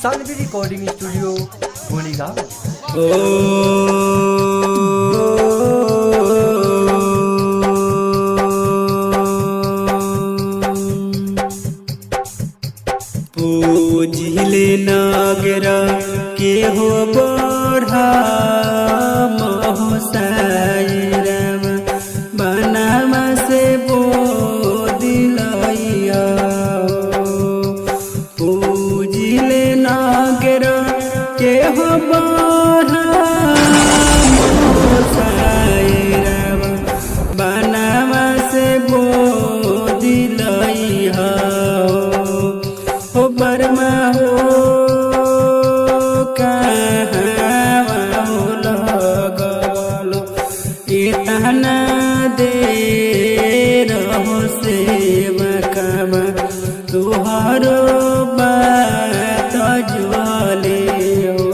Saanvi recording studio Goligaon. पूजिले नागरा के हो बढ़ा मोहसायरम बनामा से बोदिलैया। पूजिले नागरा के हो बढ़ा मोहसायरम बनामा से बोदिलैया। हो बरमा हो कहाँ हो लगलो इतना देर हो सेवकमा तुहारो बात ज्वाले हो।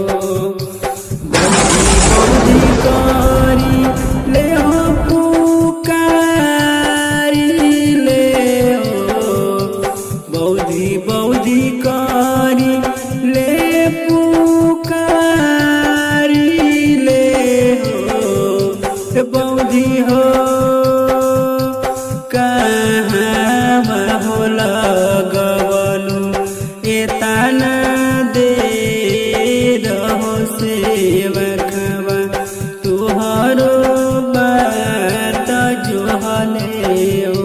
बौद्धि करी ले हो पुकारी ले हो। बौद्धि करी ले पुकारी ले हो। बौद्धि हो कहाँ हो लगवलु एतना देर हो सेवकवा तुहरो बात जोहले हो।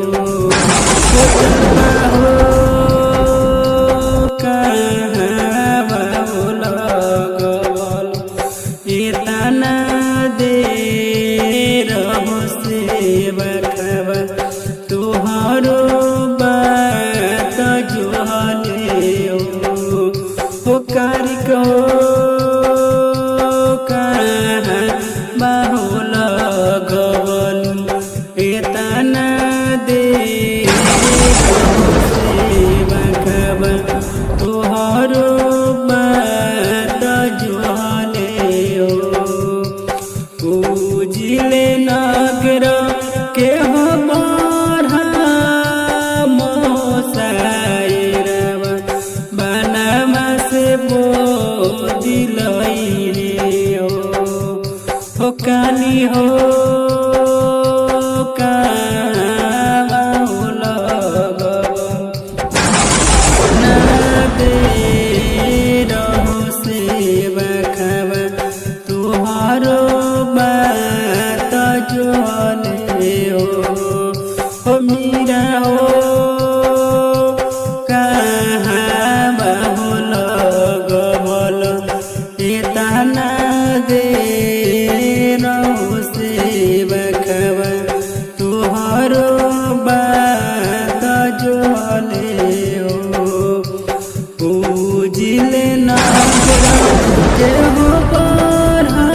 इतना देर हो सेवकवा तुहारो बात जोहले हो। कारिक हो कहाँ बाहो लगवलु इतना देर हो सेवकवा तुहारो बात जोहले हो। पूजिले नागरा के हो बढ़ा मोहसायरवा बनामा से बोदिलैया हो। काली हो कहाँ हो लगवलु देर हो सेवकवा तुहारो बात जोहले हो। मीरा हो कहाँ हो लगवलु इतना देर हो सेवकवा तुहारो बात जोहले हो। पूजिले नागरा के हो बढ़ा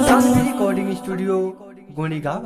सानवी रिकॉर्डिंग स्टूडियो गोलीगांव।